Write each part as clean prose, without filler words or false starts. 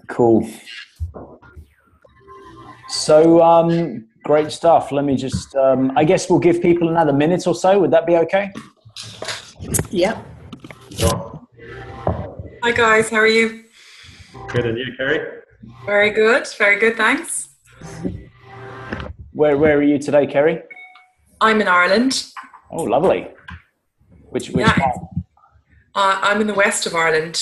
Cool. So, great stuff. Let me just, I guess we'll give people another minute or so. Would that be okay? Yeah. Sure. Hi guys, how are you? Good, and you, Kerry? Very good, thanks. Where are you today, Kerry? I'm in Ireland. Oh, lovely. Which part? I'm in the west of Ireland.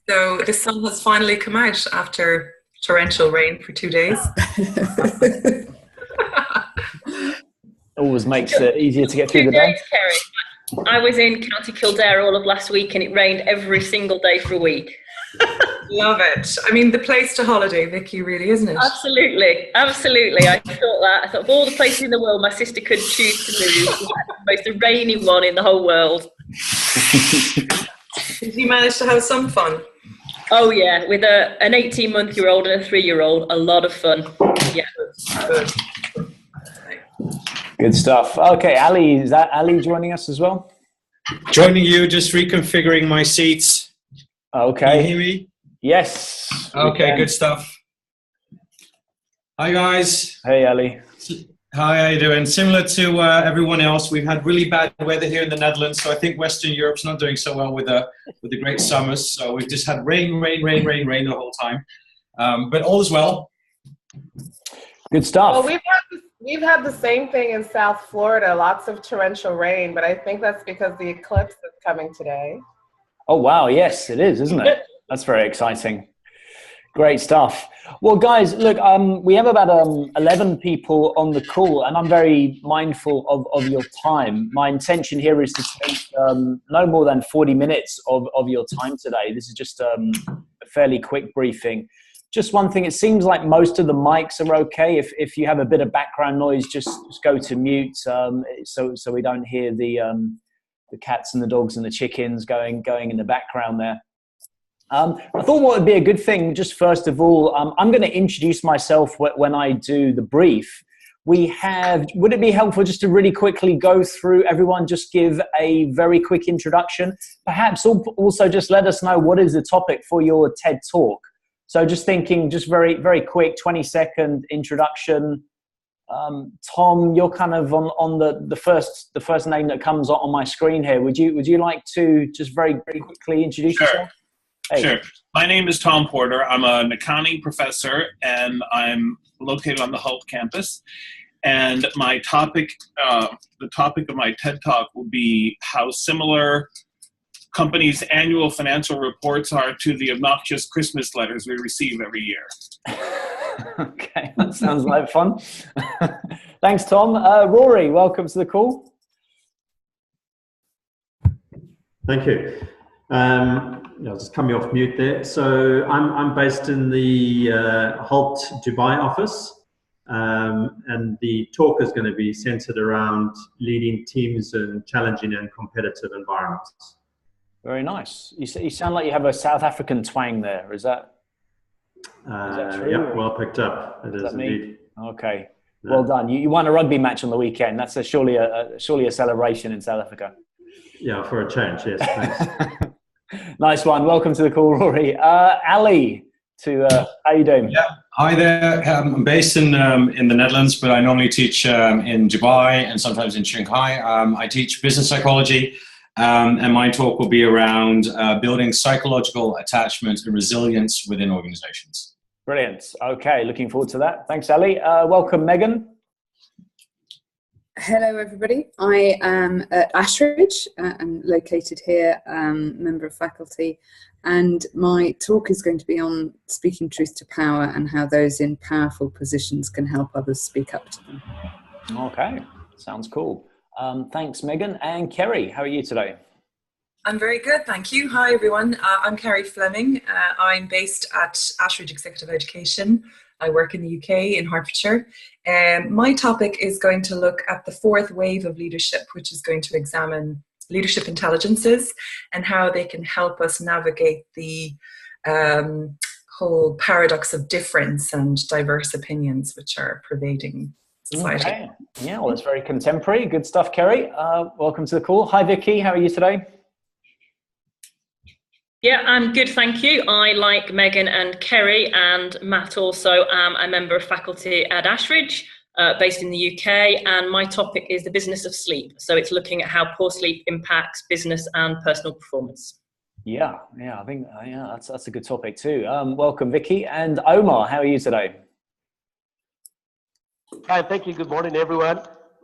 So the sun has finally come out after torrential rain for 2 days. Always makes it easier to get through the day. Kerry. I was in County Kildare all of last week and it rained every single day for a week. Love it. I mean, the place to holiday, Vicky, really, isn't it? Absolutely. I thought that. I thought of all the places in the world my sister could choose to move, the most rainy one in the whole world. Did you manage to have some fun? Oh yeah, with an 18-month-old and a 3-year-old, a lot of fun. Yeah. Good. Good stuff. Okay, Ali, is that Ali joining us as well? Joining you, just reconfiguring my seats. Okay. Can you hear me? Yes. Okay, good stuff. Hi guys. Hey, Ali. Hi, how you doing? Similar to everyone else, we've had really bad weather here in the Netherlands, so I think Western Europe's not doing so well with the great summers. So we've just had rain the whole time. But all is well. Good stuff. Well, we've had the same thing in South Florida, lots of torrential rain, but I think that's because the eclipse is coming today. Oh, wow. Yes, it is, isn't it? That's very exciting. Great stuff. Well, guys, look, we have about 11 people on the call, and I'm very mindful of your time. My intention here is to take no more than 40 minutes of your time today. This is just a fairly quick briefing. Just one thing, it seems like most of the mics are okay. If you have a bit of background noise, just go to mute so we don't hear the cats and the dogs and the chickens going in the background there. I thought what would be a good thing, just first of all, I'm going to introduce myself when I do the brief. Would it be helpful just to really quickly go through everyone, just give a very quick introduction, perhaps also just let us know what is the topic for your TED Talk. So just thinking, just very, very quick, 20-second introduction. Tom, you're kind of on the first name that comes on my screen here. Would you like to just very, very quickly introduce yourself? Hey. Sure. My name is Tom Porter. I'm an accounting professor, and I'm located on the HULT campus. And my topic, the topic of my TED Talk will be how similar companies' annual financial reports are to the obnoxious Christmas letters we receive every year. Okay, that sounds like fun. Thanks, Tom. Rory, welcome to the call. Thank you. I'll just come off mute there. So I'm based in the HULT Dubai office, and the talk is going to be centered around leading teams in challenging and competitive environments. Very nice. You sound like you have a South African twang there. Is that true? Yeah, well picked up. It is indeed. Okay, yeah. Well done. You won a rugby match on the weekend. That's surely a celebration in South Africa. Yeah, for a change, yes. Thanks. Nice one. Welcome to the call, Rory. Ali, how you doing? Yeah, hi there. I'm based in the Netherlands, but I normally teach in Dubai and sometimes in Shanghai. I teach business psychology, and my talk will be around building psychological attachment and resilience within organizations. Brilliant. Okay, looking forward to that. Thanks, Ali. Welcome, Megan. Hello, everybody. I am at Ashridge. I'm located here, member of faculty, and my talk is going to be on speaking truth to power and how those in powerful positions can help others speak up to them. Okay, sounds cool. Thanks, Megan. And Kerry, how are you today? I'm very good, thank you. Hi, everyone. I'm Kerry Fleming. I'm based at Ashridge Executive Education. I work in the UK, in Hertfordshire. My topic is going to look at the fourth wave of leadership, which is going to examine leadership intelligences and how they can help us navigate the whole paradox of difference and diverse opinions which are pervading society. Okay. Yeah, well, it's very contemporary. Good stuff, Kerry. Welcome to the call. Hi, Vicky. How are you today? Yeah, I'm good, thank you. I, like Megan and Kerry and Matt, also am a member of faculty at Ashridge, based in the UK, and my topic is the business of sleep. So it's looking at how poor sleep impacts business and personal performance. Yeah, I think that's a good topic too. Welcome, Vicky, and Omar. How are you today? Hi, thank you. Good morning, everyone.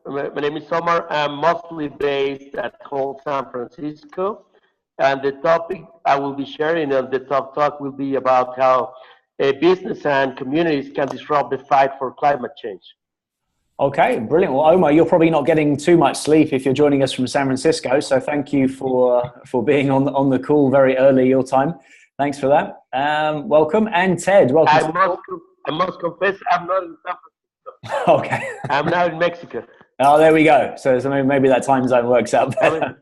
My name is Omar. I'm mostly based at HULT San Francisco, and the topic I will be sharing on the talk will be about how business and communities can disrupt the fight for climate change. Okay, brilliant. Well, Omar, you're probably not getting too much sleep if you're joining us from San Francisco. So thank you for being on the call very early your time. Thanks for that. Welcome, and Ted, welcome. I must confess, I'm not in San Francisco. Okay. I'm now in Mexico. Oh, there we go. So maybe that time zone works out better.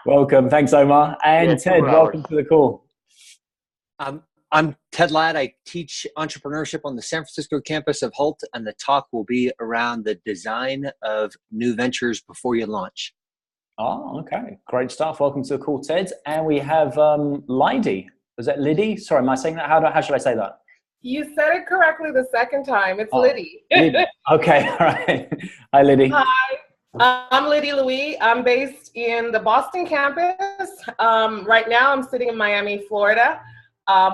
Welcome. Thanks, Omar. And yeah, Ted, welcome to the call. I'm Ted Ladd. I teach entrepreneurship on the San Francisco campus of HULT, and the talk will be around the design of new ventures before you launch. Oh, okay. Great stuff. Welcome to the call, Ted. And we have Lydie. Was that Liddy? Sorry, am I saying that? How should I say that? You said it correctly the second time. It's Liddy. Liddy. Okay, all right. Hi, Liddy. Hi. I'm Liddy Louis. I'm based in the Boston campus. Right now, I'm sitting in Miami, Florida,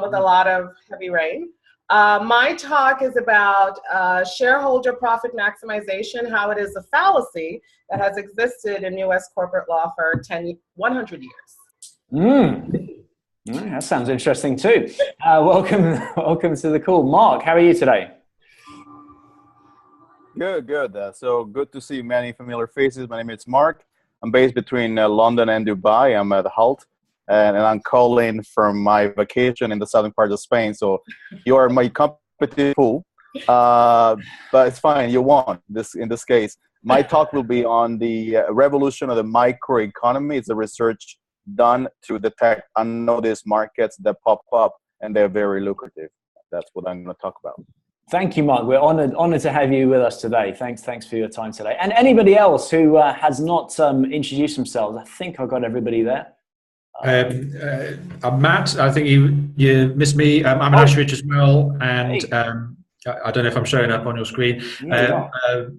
with a lot of heavy rain. My talk is about shareholder profit maximization, how it is a fallacy that has existed in U.S. corporate law for 100 years. That sounds interesting too. Welcome to the call. Mark, how are you today? Good. So good to see many familiar faces. My name is Mark. I'm based between London and Dubai. I'm at HULT, and I'm calling from my vacation in the southern part of Spain. So you are my competitive pool, but it's fine. You won in this case. My talk will be on the revolution of the microeconomy. It's a research done to detect unnoticed markets that pop up, and they're very lucrative. That's what I'm going to talk about. Thank you, Mark. We're honored to have you with us today. Thanks for your time today. And anybody else who has not introduced themselves, I think I got everybody there. I'm Matt. I think you missed me. I'm an Ashridge as well, and hey. I don't know if I'm showing up on your screen.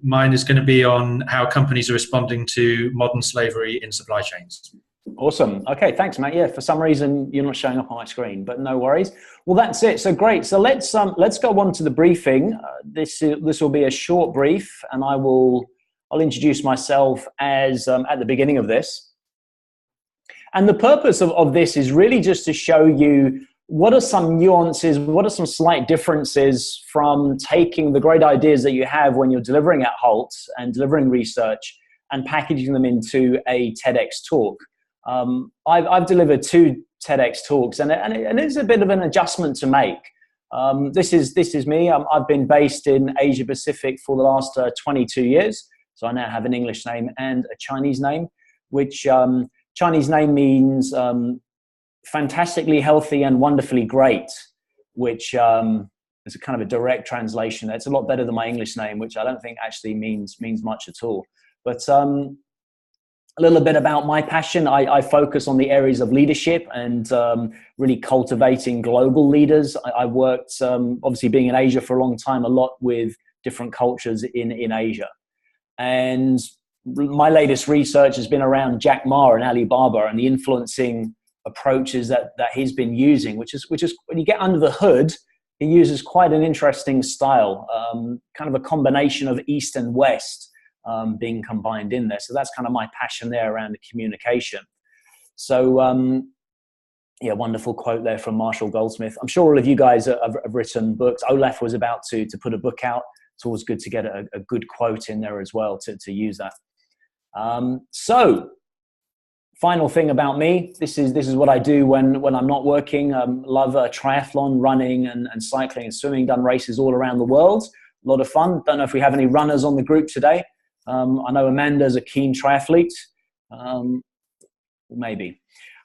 Mine is going to be on how companies are responding to modern slavery in supply chains. Awesome. Okay, thanks, Matt. Yeah, for some reason you're not showing up on my screen, but no worries. Well, that's it. So great. So let's go on to the briefing. This will be a short brief, and I'll introduce myself as at the beginning of this. And the purpose of this is really just to show you what are some nuances, what are some slight differences from taking the great ideas that you have when you're delivering at HULT and delivering research and packaging them into a TEDx talk. I've delivered 2 TEDx talks, and it is a bit of an adjustment to make. This is me. I've been based in Asia Pacific for the last 22 years, so I now have an English name and a Chinese name, which Chinese name means fantastically healthy and wonderfully great, which is a kind of a direct translation. It's a lot better than my English name, which I don't think actually means much at all. But a little bit about my passion. I focus on the areas of leadership and really cultivating global leaders. I worked, obviously being in Asia for a long time, a lot with different cultures in Asia. And my latest research has been around Jack Ma and Alibaba and the influencing approaches that he's been using, which is when you get under the hood, he uses quite an interesting style, kind of a combination of East and West. Being combined in there. So that's kind of my passion there around the communication. So yeah, wonderful quote there from Marshall Goldsmith. I'm sure all of you guys have written books. Olaf was about to put a book out. It's always good to get a good quote in there as well to use that. So final thing about me, this is what I do when I'm not working. Love triathlon, running and cycling and swimming, done races all around the world. A lot of fun. Don't know if we have any runners on the group today. I know Amanda's a keen triathlete, maybe.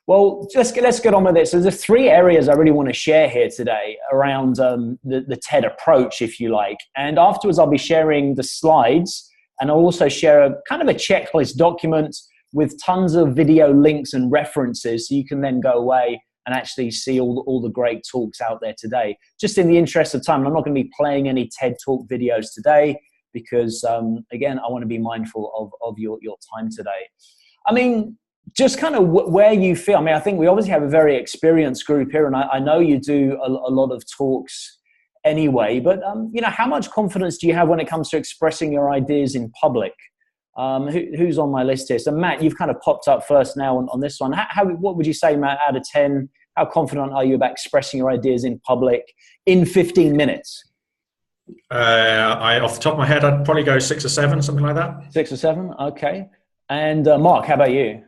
Well, let's get on with it. So there's 3 areas I really want to share here today around the TED approach, if you like. And afterwards, I'll be sharing the slides, and I'll also share a kind of a checklist document with tons of video links and references, so you can then go away and actually see all the great talks out there today. Just in the interest of time, I'm not going to be playing any TED Talk videos today because, again, I want to be mindful of your time today. I mean, just kind of where you feel. I mean, I think we obviously have a very experienced group here, and I know you do a lot of talks anyway, but, you know, how much confidence do you have when it comes to expressing your ideas in public? Who's on my list here? So Matt, you've kind of popped up first now on this one. What would you say, Matt, out of 10? How confident are you about expressing your ideas in public in 15 minutes? Off the top of my head, I'd probably go 6 or 7, something like that. 6 or 7, okay. And Mark, how about you?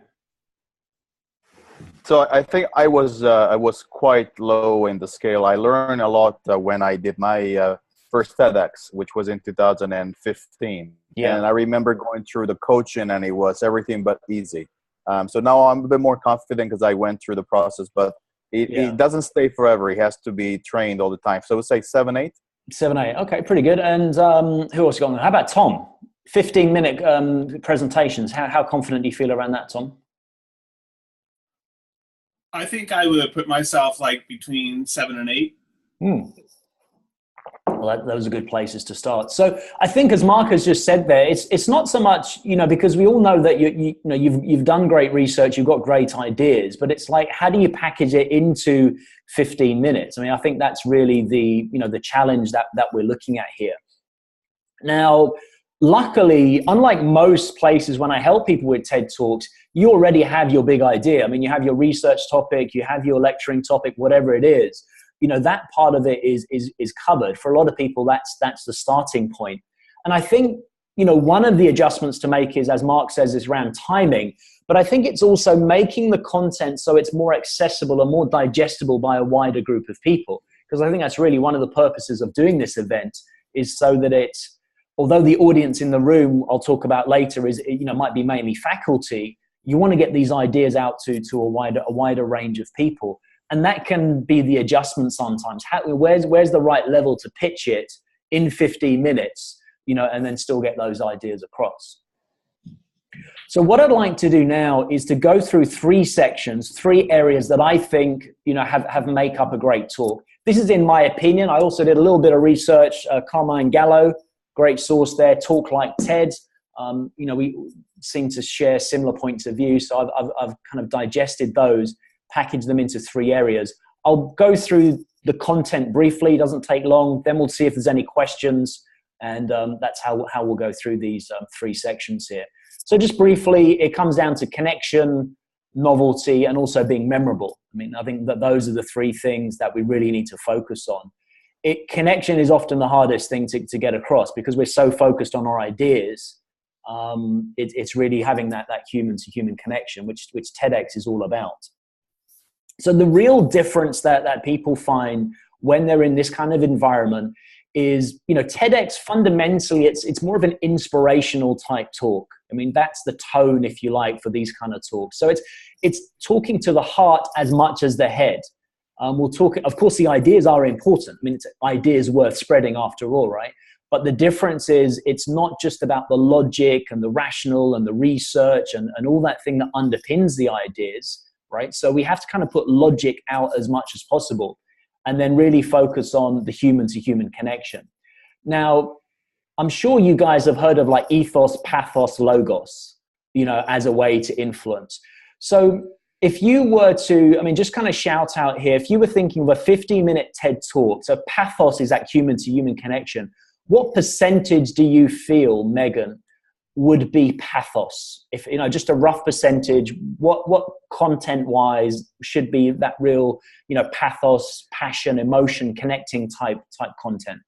So I think I was quite low in the scale. I learned a lot when I did my first TEDx, which was in 2015. Yeah. And I remember going through the coaching, and it was everything but easy. So now I'm a bit more confident because I went through the process, but it doesn't stay forever. It has to be trained all the time. So I would say 7, 8. 7, 8. Okay, pretty good. And who else got on? How about Tom? 15-minute presentations. How confident do you feel around that, Tom? I think I would put myself like between 7 and 8. Well, those are good places to start. So I think, as Mark has just said there, it's not so much, you know, because we all know that you've done great research, you've got great ideas, but it's like, how do you package it into 15 minutes? I mean, I think that's really the challenge that we're looking at here. Now, luckily, unlike most places when I help people with TED Talks, you already have your big idea. I mean, you have your research topic, you have your lecturing topic, whatever it is. You know, that part of it is covered. For a lot of people, that's the starting point. And I think, you know, one of the adjustments to make is, as Mark says, is around timing. But I think it's also making the content so it's more accessible and more digestible by a wider group of people. Because I think that's really one of the purposes of doing this event, is so that it's, although the audience in the room, I'll talk about later, is, you know, might be mainly faculty, you want to get these ideas out to a wider range of people. And that can be the adjustment sometimes. Where's the right level to pitch it in 15 minutes, you know, and then still get those ideas across. So what I'd like to do now is to go through 3 sections, 3 areas that I think, you know, have make up a great talk. This is in my opinion. I also did a little bit of research. Carmine Gallo, great source there. Talk Like TED. You know, we seem to share similar points of view. So I've kind of digested those, package them into 3 areas. I'll go through the content briefly, it doesn't take long, then we'll see if there's any questions, and that's how we'll go through these 3 sections here. So just briefly, it comes down to connection, novelty, and also being memorable. I mean, I think that those are the 3 things that we really need to focus on. Connection is often the hardest thing to get across because we're so focused on our ideas. It's really having that human-to-human connection, which TEDx is all about. So the real difference that people find when they're in this kind of environment is, you know, TEDx fundamentally, it's more of an inspirational type talk. I mean, that's the tone, if you like, for these kind of talks. So it's talking to the heart as much as the head. We'll talk, of course, the ideas are important. I mean, it's ideas worth spreading after all, right? But the difference is it's not just about the logic and the rational and the research and all that thing that underpins the ideas. Right? So we have to kind of put logic out as much as possible and then really focus on the human-to-human connection. Now, I'm sure you guys have heard of like ethos, pathos, logos, you know, as a way to influence. So if you were to, I mean, just kind of shout out here, if you were thinking of a 15-minute TED Talk, so pathos is that human-to-human connection, what percentage do you feel, Megan, would be pathos? If, you know, just a rough percentage, what content-wise should be that real, you know, pathos, passion, emotion, connecting type content?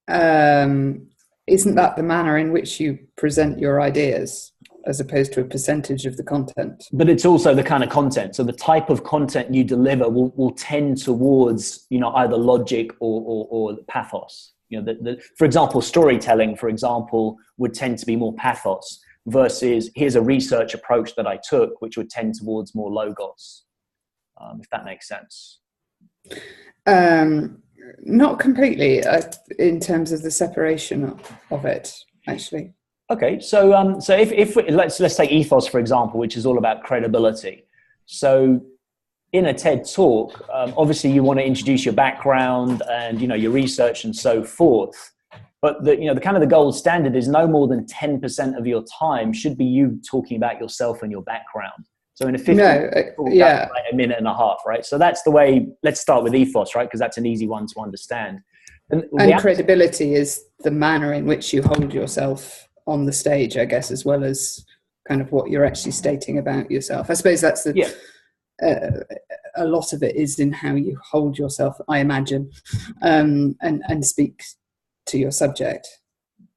Isn't that the manner in which you present your ideas as opposed to a percentage of the content? But it's also the kind of content. So the type of content you deliver will tend towards, you know, either logic or pathos. You know, for example, storytelling, for example, would tend to be more pathos versus here's a research approach that I took, which would tend towards more logos, if that makes sense. Not completely in terms of the separation of it, actually. Okay, so so if let's take ethos for example, which is all about credibility. So in a TED talk, obviously you want to introduce your background and your research and so forth. But the kind of the gold standard is no more than 10% of your time should be you talking about yourself and your background. So in a 15 talk, that's like a minute and a half, right? So that's the way. Let's start with ethos, right? Because that's an easy one to understand. And credibility is the manner in which you hold yourself on the stage, I guess, as well as kind of what you're actually stating about yourself. I suppose that's a lot of it is in how you hold yourself, I imagine, and speak to your subject,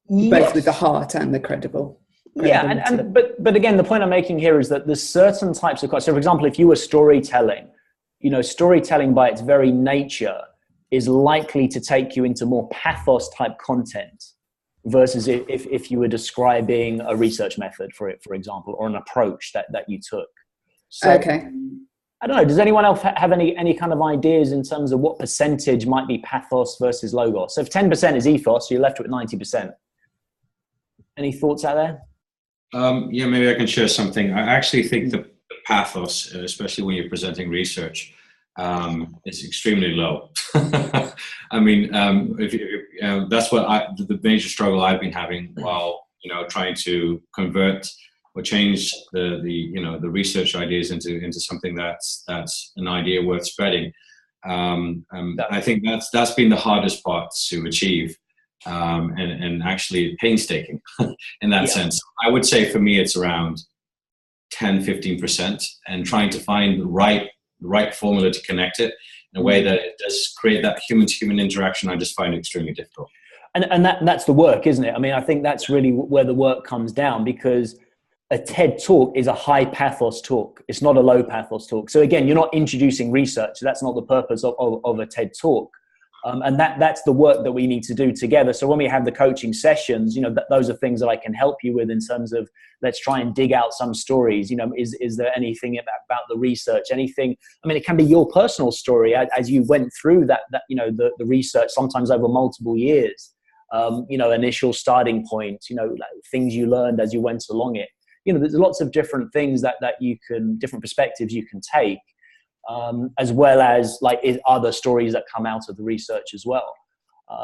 both with the heart and the credibility. But again, the point I'm making here is that there's certain types of, so for example, if you were storytelling, storytelling by its very nature is likely to take you into more pathos type content versus if you were describing a research method for example, or an approach that you took. So, okay. I don't know, does anyone else have any kind of ideas in terms of what percentage might be pathos versus logos? So if 10% is ethos, you're left with 90%. Any thoughts out there? Yeah, maybe I can share something. I actually think the pathos, especially when you're presenting research, is extremely low. I mean, that's what the major struggle I've been having while trying to convert or change the research ideas into something that's an idea worth spreading. I think that's been the hardest part to achieve, and actually painstaking in that sense. I would say for me it's around 10-15%, and trying to find the right formula to connect it in a way that it does create that human-to-human interaction. I just find it extremely difficult. And that's the work, isn't it? I mean, I think that's really where the work comes down, because a TED talk is a high pathos talk. It's not a low pathos talk. So again, you're not introducing research. That's not the purpose of a TED talk. And that's the work that we need to do together. So when we have the coaching sessions, those are things that I can help you with in terms of, let's try and dig out some stories. Is there anything about the research? Anything? I mean, it can be your personal story as you went through that the research, sometimes over multiple years. Initial starting point. Things you learned as you went along it. There's lots of different things that you can, different perspectives you can take. As well as other stories that come out of the research as well.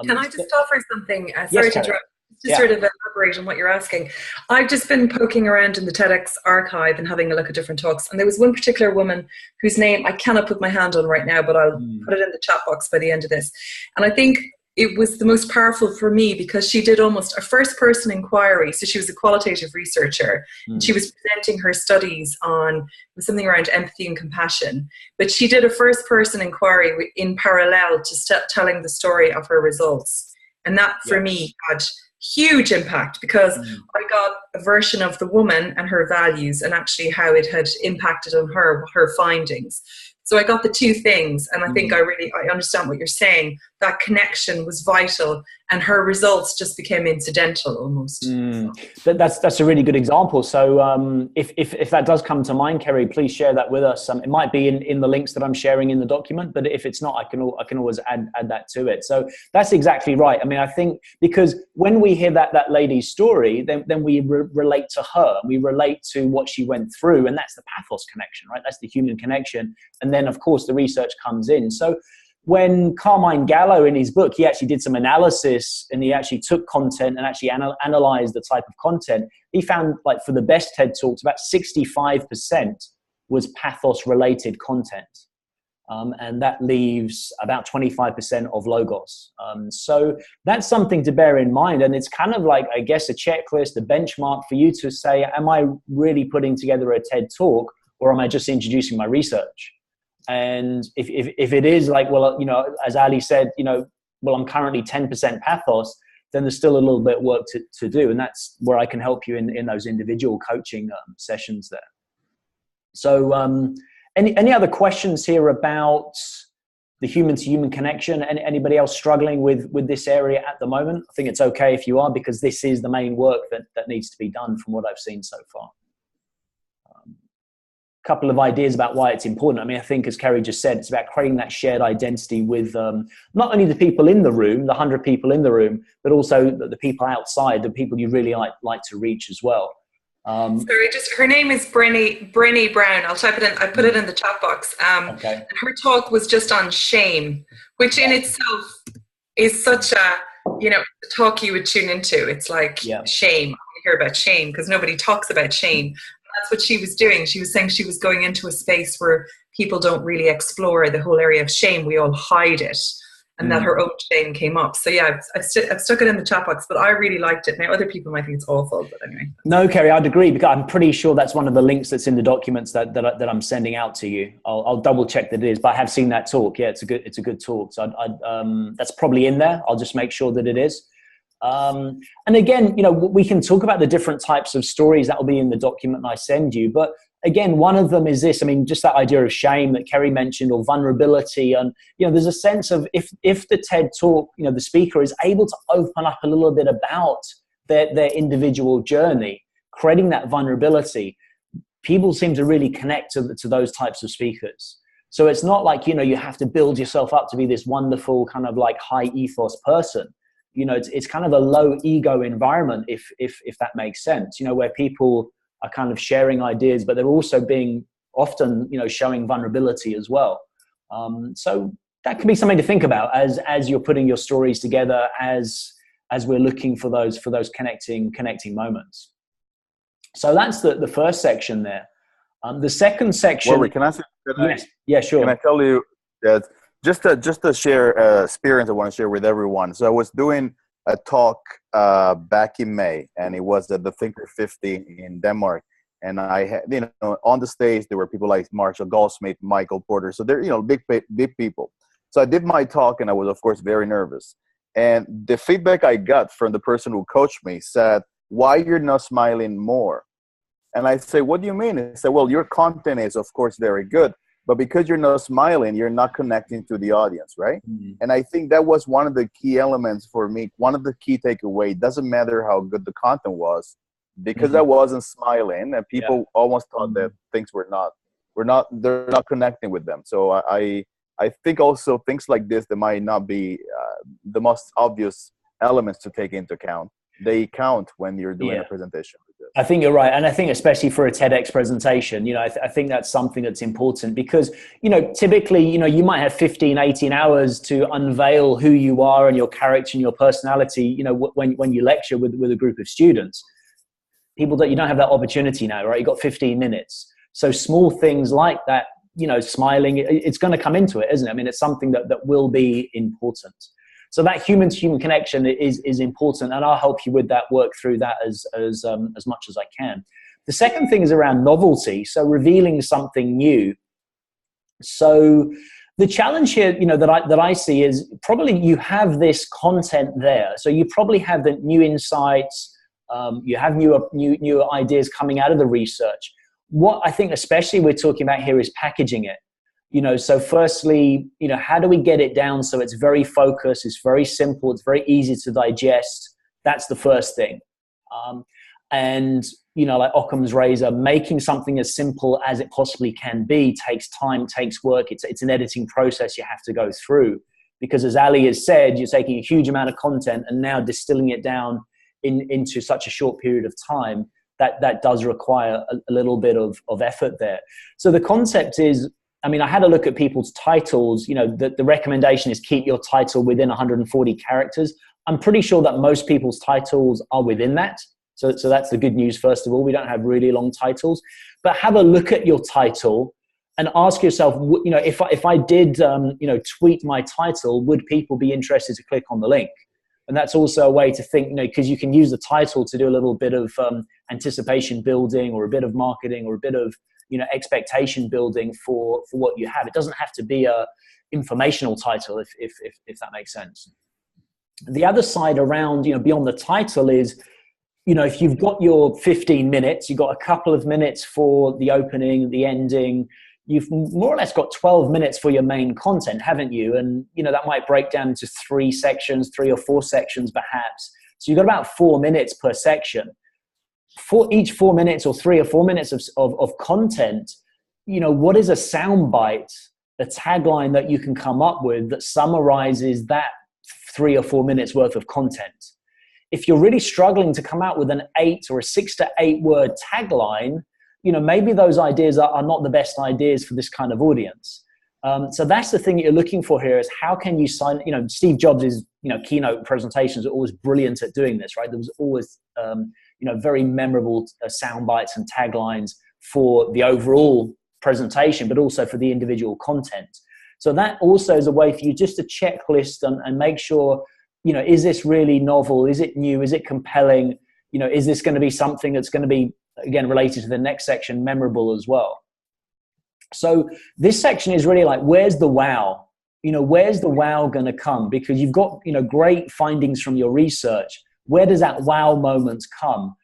Can I just offer something? Sorry to interrupt. Just sort of elaborate on what you're asking. I've just been poking around in the TEDx archive and having a look at different talks. And there was one particular woman whose name I cannot put my hand on right now, but I'll put it in the chat box by the end of this. And I think it was the most powerful for me because she did almost a first person inquiry. So she was a qualitative researcher. And she was presenting her studies on something around empathy and compassion. But she did a first person inquiry in parallel to telling the story of her results. And that for me had huge impact because I got a version of the woman and her values and actually how it had impacted on her findings. So I got the two things, and I think I understand what you're saying. That connection was vital, and her results just became incidental almost. That's a really good example. So if that does come to mind, Kerry, please share that with us. It might be in the links that I'm sharing in the document, but if it's not, I can always add that to it. So that's exactly right. I mean, I think because when we hear that lady's story, then we relate to her. We relate to what she went through, and that's the pathos connection, right? That's the human connection. And then, of course, the research comes in. So when Carmine Gallo, in his book, he actually did some analysis and he actually took content and actually analyzed the type of content. He found, for the best TED Talks, about 65% was pathos-related content. And that leaves about 25% of logos. So that's something to bear in mind. And it's kind of like, I guess, a checklist, a benchmark for you to say, am I really putting together a TED Talk, or am I just introducing my research? And if it is as Ali said, I'm currently 10% pathos, then there's still a little bit of work to do. And that's where I can help you in those individual coaching sessions there. So any other questions here about the human-to-human connection? And anybody else struggling with this area at the moment? I think it's okay if you are, because this is the main work that needs to be done from what I've seen so far. couple of ideas about why it's important. I mean, I think, as Kerry just said, it's about creating that shared identity with not only the people in the room, the 100 people in the room, but also the people outside, the people you really like to reach as well. Sorry, her name is Brenny Brown. I'll type it in. I put it in the chat box. Okay. And her talk was just on shame, which in itself is such a, talk you would tune into. It's like shame. I hear about shame because nobody talks about shame. That's what she was doing. She was saying she was going into a space where people don't really explore the whole area of shame. We all hide it. And that her own shame came up. So yeah, I've stuck it in the chat box, but I really liked it. Now other people might think it's awful, but anyway. No, Kerry, I'd agree, because I'm pretty sure that's one of the links that's in the documents that I'm sending out to you. I'll double check that it is, but I have seen that talk. Yeah, it's a good talk. So that's probably in there. I'll just make sure that it is. And again, we can talk about the different types of stories that will be in the document I send you, but again, one of them is this. I mean, just that idea of shame that Kerry mentioned, or vulnerability. And, there's a sense of if the TED talk, the speaker is able to open up a little bit about their individual journey, creating that vulnerability, people seem to really connect to those types of speakers. So it's not like, you have to build yourself up to be this wonderful kind of like high ethos person. It's kind of a low ego environment, if that makes sense, where people are kind of sharing ideas, but they're also being often, showing vulnerability as well. So that can be something to think about as you're putting your stories together, as we're looking for those connecting moments. So that's the first section there. The second section. Rory, can I say? Yeah, sure. Can I tell you that just to share experience I want to share with everyone. So I was doing a talk back in May, and it was at the Thinker 50 in Denmark. And I had, on the stage, there were people like Marshall Goldsmith, Michael Porter. So they're, big people. So I did my talk, and I was, of course, very nervous. And the feedback I got from the person who coached me said, "Why you're not smiling more?" And I say, "What do you mean?" He said, "Well, your content is, of course, very good, but because you're not smiling, you're not connecting to the audience, right?" Mm-hmm. And I think that was one of the key elements for me. One of the key takeaways. It doesn't matter how good the content was, because I wasn't smiling, and people almost thought that things they're not connecting with them. So I think also things like this, that might not be the most obvious elements to take into account. They count when you're doing a presentation. I think you're right. And I think especially for a TEDx presentation, I think that's something that's important, because, typically, you might have 15, 18 hours to unveil who you are and your character and your personality, when you lecture with a group of students. People that you don't have that opportunity now, right? You've got 15 minutes. So small things like that, smiling, it's going to come into it, isn't it? I mean, it's something that will be important. So that human-to-human connection is important, and I'll help you with that, work through that as much as I can. The second thing is around novelty, so revealing something new. So the challenge here, that I see is probably you have this content there, so you probably have the new insights, you have new ideas coming out of the research. What I think especially we're talking about here is packaging it. So firstly, how do we get it down so it's very focused, it's very simple, it's very easy to digest? That's the first thing. And, like Occam's razor, making something as simple as it possibly can be takes time, takes work. It's an editing process you have to go through, because as Ali has said, you're taking a huge amount of content and now distilling it down into such a short period of time. That does require a little bit of effort there. So the concept is, I had a look at people's titles. The recommendation is keep your title within 140 characters. I'm pretty sure that most people's titles are within that. So that's the good news, first of all. We don't have really long titles. But have a look at your title and ask yourself, if I did, tweet my title, would people be interested to click on the link? And that's also a way to think, because you can use the title to do a little bit of anticipation building, or a bit of marketing, or a bit of expectation building for what you have. It doesn't have to be a informational title, if that makes sense. The other side around, beyond the title is, if you've got your 15 minutes, you've got a couple of minutes for the opening, the ending, you've more or less got 12 minutes for your main content, haven't you? And, that might break down into 3 or 4 sections perhaps. So you've got about 4 minutes per section. For each 4 minutes or 3 or 4 minutes of content, what is a soundbite, a tagline that you can come up with that summarizes that 3 or 4 minutes worth of content? If you're really struggling to come out with an 8 or a 6 to 8 word tagline, maybe those ideas are not the best ideas for this kind of audience. So that's the thing that you're looking for here, is how can you Steve Jobs' keynote presentations are always brilliant at doing this, right? There was always, very memorable sound bites and taglines for the overall presentation, but also for the individual content. So that also is a way for you just to checklist and make sure, is this really novel? Is it new? Is it compelling? Is this going to be something that's going to be, again, related to the next section, memorable as well? So this section is really like, where's the wow? Where's the wow going to come? Because you've got, great findings from your research. Where does that wow moment come?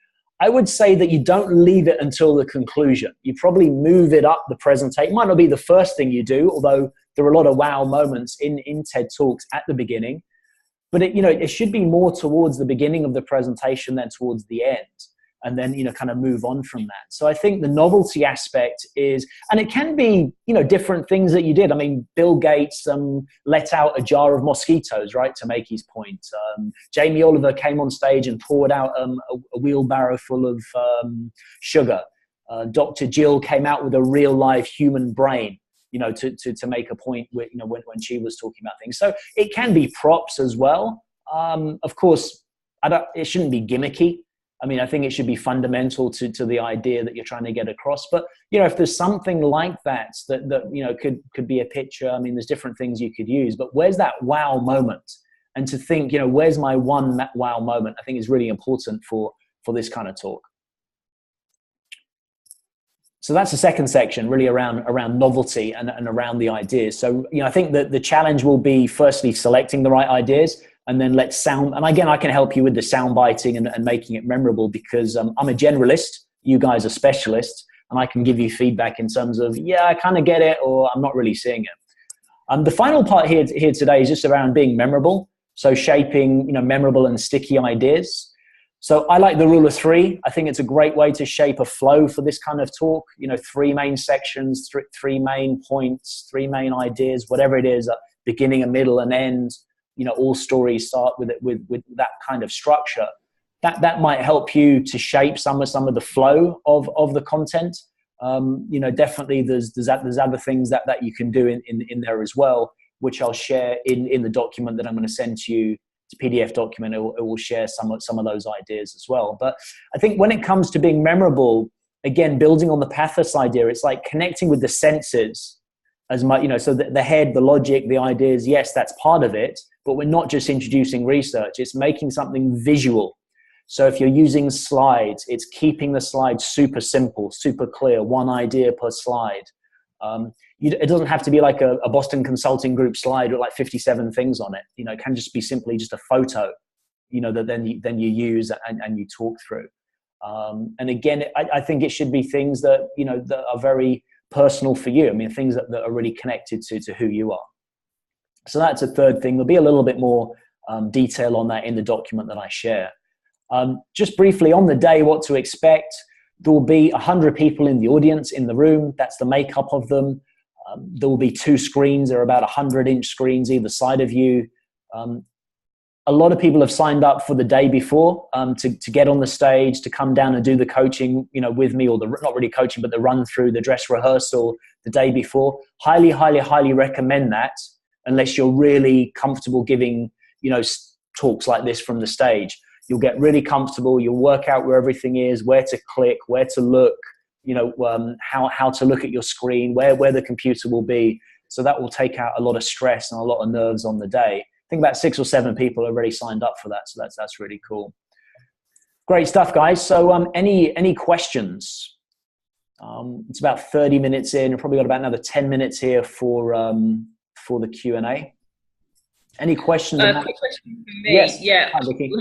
I would say that you don't leave it until the conclusion. You probably move it up the presentation. It might not be the first thing you do, although there are a lot of wow moments in TED Talks at the beginning. But it should be more towards the beginning of the presentation than towards the end. And then, kind of move on from that. So I think the novelty aspect is, and it can be, different things that you did. I mean, Bill Gates let out a jar of mosquitoes, right, to make his point. Jamie Oliver came on stage and poured out a wheelbarrow full of sugar. Dr. Jill came out with a real live human brain, to make a point when she was talking about things. So it can be props as well. Of course, it shouldn't be gimmicky. I mean, I think it should be fundamental to the idea that you're trying to get across. But, if there's something like that could be a picture, I mean, there's different things you could use. But where's that wow moment? And to think, where's my one wow moment, I think is really important for this kind of talk. So that's the second section, really around novelty and around the ideas. So, I think that the challenge will be firstly selecting the right ideas, and then and again, I can help you with the sound biting and making it memorable, because I'm a generalist, you guys are specialists, and I can give you feedback in terms of, yeah, I kind of get it, or I'm not really seeing it. The final part here today is just around being memorable. So shaping, memorable and sticky ideas. So I like the rule of 3. I think it's a great way to shape a flow for this kind of talk. 3 main sections, 3 main points, 3 main ideas, whatever it is, beginning, a middle, and end. All stories start with that kind of structure. That might help you to shape some of the flow of the content. Definitely there's other things that you can do in there as well, which I'll share in the document that I'm going to send to you. It's a PDF document. It will share some of those ideas as well. But I think when it comes to being memorable, again, building on the pathos idea, it's like connecting with the senses as much, so the head, the logic, the ideas, yes, that's part of it, but we're not just introducing research, it's making something visual. So if you're using slides, it's keeping the slides super simple, super clear, 1 idea per slide. It doesn't have to be like a Boston Consulting Group slide with like 57 things on it. It can just be simply just a photo, that then you use and you talk through. And again, I think it should be things that, that are very personal for you. I mean, things that are really connected to who you are. So that's a third thing. There'll be a little bit more detail on that in the document that I share. Just briefly on the day, what to expect. There will be 100 people in the audience, in the room. That's the makeup of them. There will be 2 screens. There are about 100-inch screens either side of you. A lot of people have signed up for the day before to get on the stage, to come down and do the coaching, with me, or not really coaching, but the run through, the dress rehearsal the day before. Highly, highly, highly recommend that, unless you're really comfortable giving, talks like this from the stage. You'll get really comfortable. You'll work out where everything is, where to click, where to look, how to look at your screen, where the computer will be. So that will take out a lot of stress and a lot of nerves on the day. I think about 6 or 7 people have already signed up for that. So that's really cool. Great stuff, guys. So any questions? It's about 30 minutes in. We've probably got about another 10 minutes here for the Q&A. Any questions? Quick question for me. Yes. Yeah. Hi, Vicky.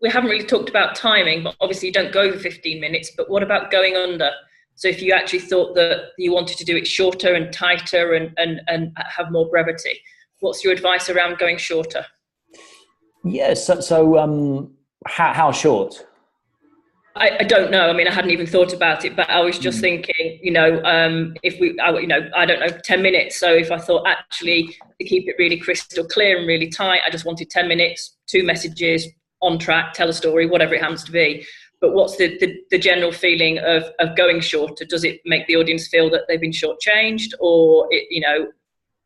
We haven't really talked about timing, but obviously you don't go over 15 minutes. But what about going under? So if you actually thought that you wanted to do it shorter and tighter and have more brevity, what's your advice around going shorter? Yes. So how short? I don't know. I mean, I hadn't even thought about it, but I was just thinking, you know, if we, you know, I don't know, 10 minutes. So if I thought actually to keep it really crystal clear and really tight, I just wanted 10 minutes, 2 messages, on track, tell a story, whatever it happens to be. But what's the general feeling of going shorter? Does it make the audience feel that they've been shortchanged, or it, you know,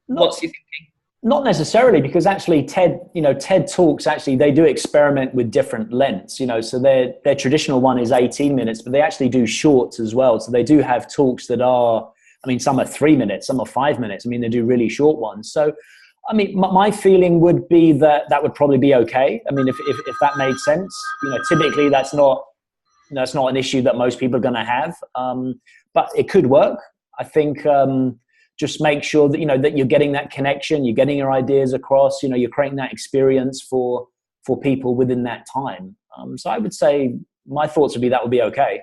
what's your thinking? Not necessarily, because actually TED Talks, actually, they do experiment with different lengths, you know, so their traditional one is 18 minutes, but they actually do shorts as well. So they do have talks that are, I mean, some are 3 minutes, some are 5 minutes. I mean, they do really short ones. So, I mean, my feeling would be that would probably be okay. I mean, if that made sense, you know, typically that's not an issue that most people are going to have, but it could work. I think, just make sure that, you know, that you're getting that connection, you're getting your ideas across, you know, you're creating that experience for people within that time. So I would say my thoughts would be that would be okay.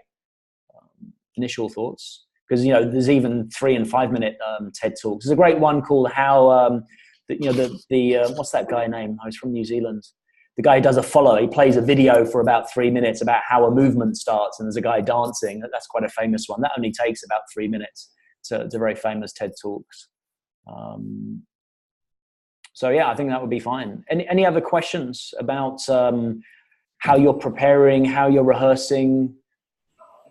Initial thoughts, because, you know, there's even 3 and 5 minute TED Talks. There's a great one called How, you know, the what's that guy name? He's from New Zealand. The guy who does a follow, he plays a video for about 3 minutes about how a movement starts, and there's a guy dancing. That's quite a famous one. That only takes about 3 minutes. So it's a very famous TED Talks. So yeah, I think that would be fine. Any other questions about how you're preparing, how you're rehearsing?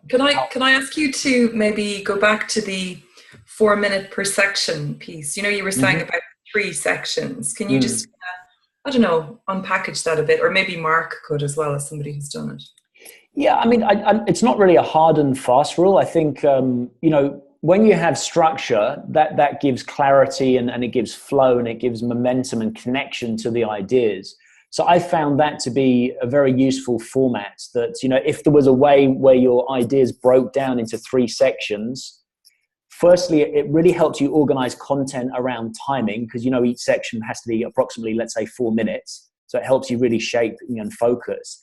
Can I ask you to maybe go back to the 4 minute per section piece? You know, you were saying about 3 sections. Can you just, I don't know, unpackage that a bit, or maybe Mark could as well, as somebody who's done it. Yeah, I mean, it's not really a hard and fast rule. I think, you know, when you have structure, that gives clarity and it gives flow and it gives momentum and connection to the ideas. So I found that to be a very useful format, that, you know, if there was a way where your ideas broke down into 3 sections, firstly, it really helps you organize content around timing, because, you know, each section has to be approximately, let's say, 4 minutes. So it helps you really shape and focus.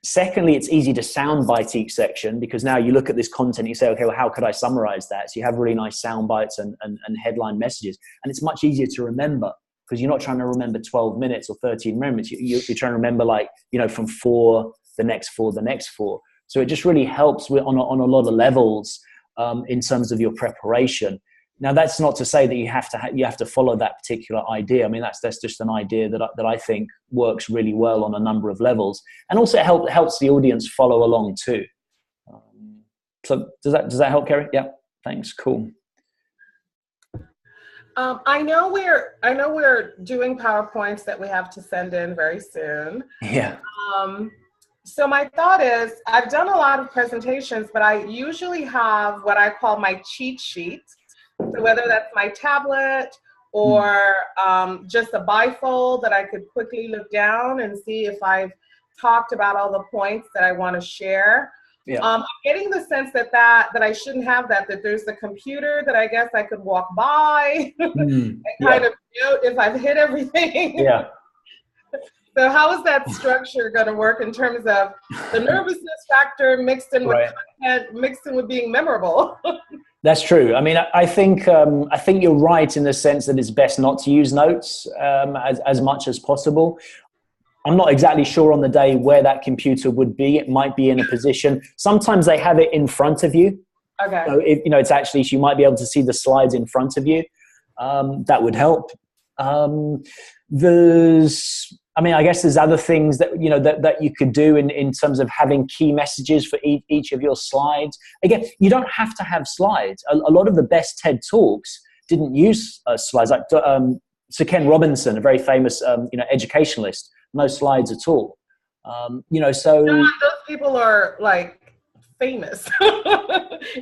Secondly, it's easy to soundbite each section, because now you look at this content and you say, okay, well, how could I summarize that? So you have really nice sound bites and headline messages. And it's much easier to remember, because you're not trying to remember 12 minutes or 13 minutes. You're trying to remember, like, you know, from 4, the next 4, the next 4. So it just really helps on a lot of levels in terms of your preparation. Now, that's not to say that you have to follow that particular idea. I mean, that's just an idea that I think works really well on a number of levels, and also helps the audience follow along too. So does that help, Kerry? Yeah, thanks. Cool. I know we're doing PowerPoints that we have to send in very soon. Yeah. So my thought is, I've done a lot of presentations, but I usually have what I call my cheat sheet. So whether that's my tablet or just a bifold that I could quickly look down and see if I've talked about all the points that I want to share. Yeah. I'm getting the sense that I shouldn't have that there's a computer that I guess I could walk by and kind of note if I've hit everything. Yeah. So how is that structure going to work in terms of the nervousness factor mixed in with content, mixed in with being memorable? That's true. I mean, I think you're right in the sense that it's best not to use notes as much as possible. I'm not exactly sure on the day where that computer would be. It might be in a position. Sometimes they have it in front of you. Okay. So it's actually, so you might be able to see the slides in front of you. That would help. I guess there's other things that, that you could do in terms of having key messages for each of your slides. Again, you don't have to have slides. A lot of the best TED Talks didn't use slides. Like Sir Ken Robinson, a very famous, educationalist, no slides at all. So those people are like famous.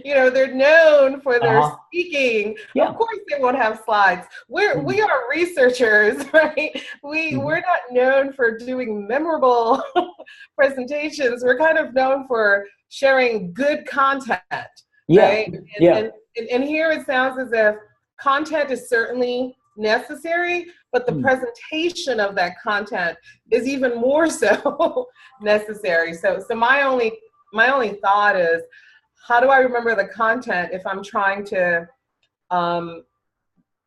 They're known for their speaking. Yeah. Of course they won't have slides. We are researchers, right? We're not known for doing memorable presentations. We're kind of known for sharing good content. Yeah. Right? And here it sounds as if content is certainly necessary, but the presentation of that content is even more so necessary. So my only thought is, how do I remember the content if I'm trying to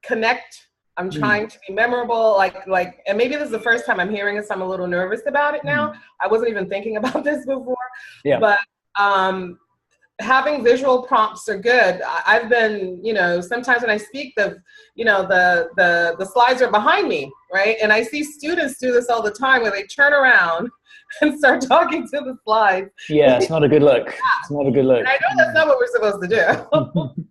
connect? I'm trying to be memorable, like, and maybe this is the first time I'm hearing this. I'm a little nervous about it now. I wasn't even thinking about this before, Yeah. But having visual prompts are good. I've been, sometimes when I speak, the slides are behind me, right? And I see students do this all the time where they turn around and start talking to the slides. Yeah, it's not a good look. It's not a good look. And I know that's not what we're supposed to do.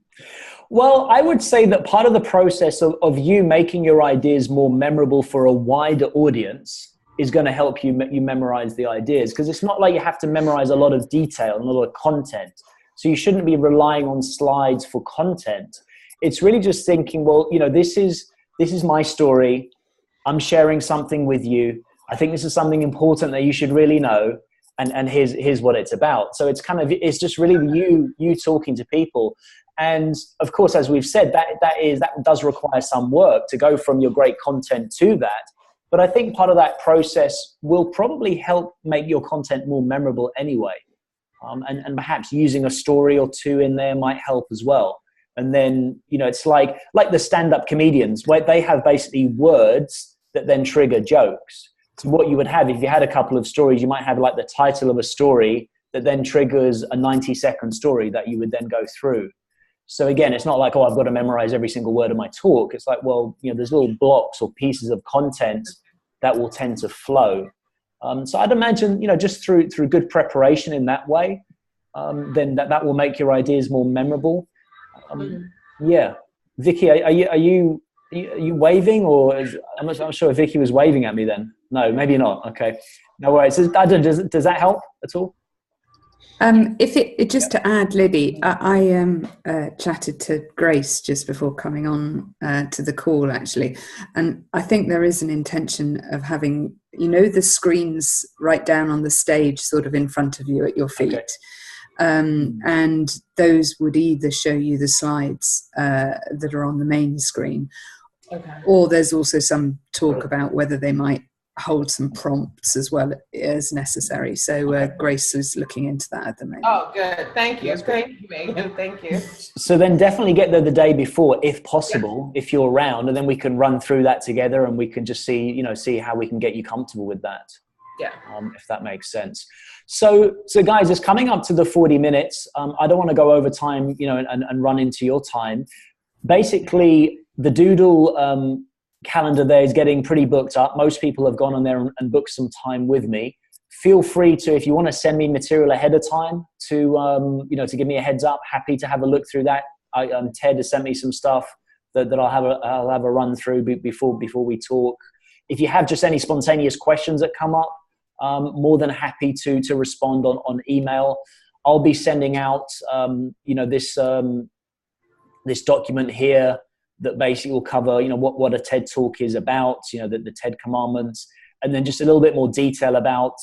Well, I would say that part of the process of you making your ideas more memorable for a wider audience is going to help you memorize the ideas, because it's not like you have to memorize a lot of detail and a lot of content. So you shouldn't be relying on slides for content. It's really just thinking, well, this is my story. I'm sharing something with you. I think this is something important that you should really know. And here's what it's about. So it's just really you talking to people. And of course, as we've said, that does require some work to go from your great content to that. But I think part of that process will probably help make your content more memorable anyway. And perhaps using a story or two in there might help as well. And then, it's like the stand-up comedians, where they have basically words that then trigger jokes. So what you would have, if you had a couple of stories, you might have like the title of a story that then triggers a 90-second story that you would then go through. So again, it's not like, I've got to memorize every single word of my talk. It's like, well, there's little blocks or pieces of content that will tend to flow. So I'd imagine, just through good preparation in that way, then that will make your ideas more memorable. Yeah. Vicky, are you waving, or I'm not sure if Vicky was waving at me then. No, maybe not. Okay. No worries. Does that help at all? Just to add, Liddy, I chatted to Grace just before coming on to the call, actually, and I think there is an intention of having, the screens right down on the stage, sort of in front of you at your feet. Okay. And those would either show you the slides that are on the main screen, or there's also some talk about whether they might hold some prompts as well as necessary. So Grace is looking into that at the moment. Oh, good. Thank you. Thank you, Megan. Thank you. So then definitely get there the day before, if possible, if you're around, and then we can run through that together and we can just see how we can get you comfortable with that. Yeah. If that makes sense. So guys, it's coming up to the 40 minutes. I don't want to go over time, and run into your time. Basically, the Doodle calendar there is getting pretty booked up. Most people have gone on there and booked some time with me. Feel free to, if you want to send me material ahead of time, to give me a heads up. Happy to have a look through that. Ted has sent me some stuff that I'll have a run through before we talk. If you have just any spontaneous questions that come up, more than happy to respond on email. I'll be sending out this document here that basically will cover what a TED Talk is about, the TED Commandments, and then just a little bit more detail about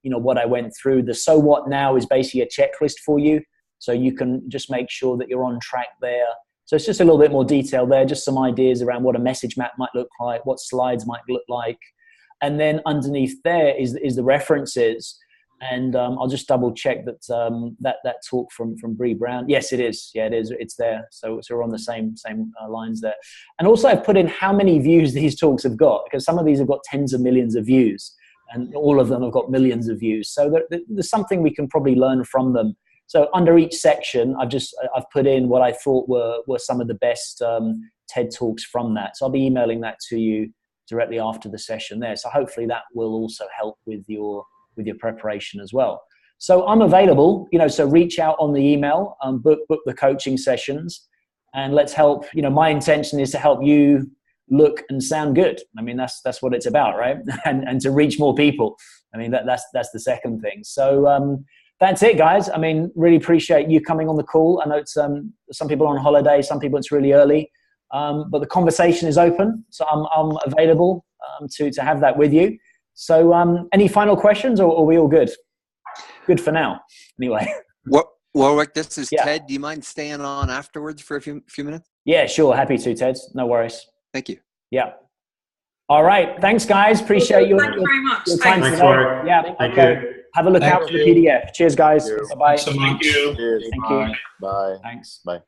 what I went through. The So What Now is basically a checklist for you, so you can just make sure that you're on track there. So it's just a little bit more detail there, just some ideas around what a message map might look like, what slides might look like. And then underneath there is the references. And I'll just double check that that talk from Bree Brown. Yes, it is. Yeah, it is. It's there. So we're on the same lines there. And also I've put in how many views these talks have got, because some of these have got tens of millions of views and all of them have got millions of views. So there's something we can probably learn from them. So under each section, I've put in what I thought were some of the best TED Talks from that. So I'll be emailing that to you directly after the session there. So hopefully that will also help with your preparation as well. So I'm available, so reach out on the email, book the coaching sessions, and let's help. My intention is to help you look and sound good. I mean, that's what it's about, right? and to reach more people. I mean, that's the second thing. So that's it, guys. I mean, really appreciate you coming on the call. I know it's some people are on holiday, some people it's really early, but the conversation is open, so I'm available to have that with you. So any final questions, or are we all good? Good for now, anyway. Warwick, this is Ted. Do you mind staying on afterwards for a few minutes? Yeah, sure. Happy to, Ted. No worries. Thank you. Yeah. All right. Thanks, guys. Appreciate your time. Thanks, Warwick. Yeah. Thank you. Have a look out for the PDF. Cheers, guys. Bye-bye. Thank you. Cheers. Thank you. Bye. Thanks. Bye.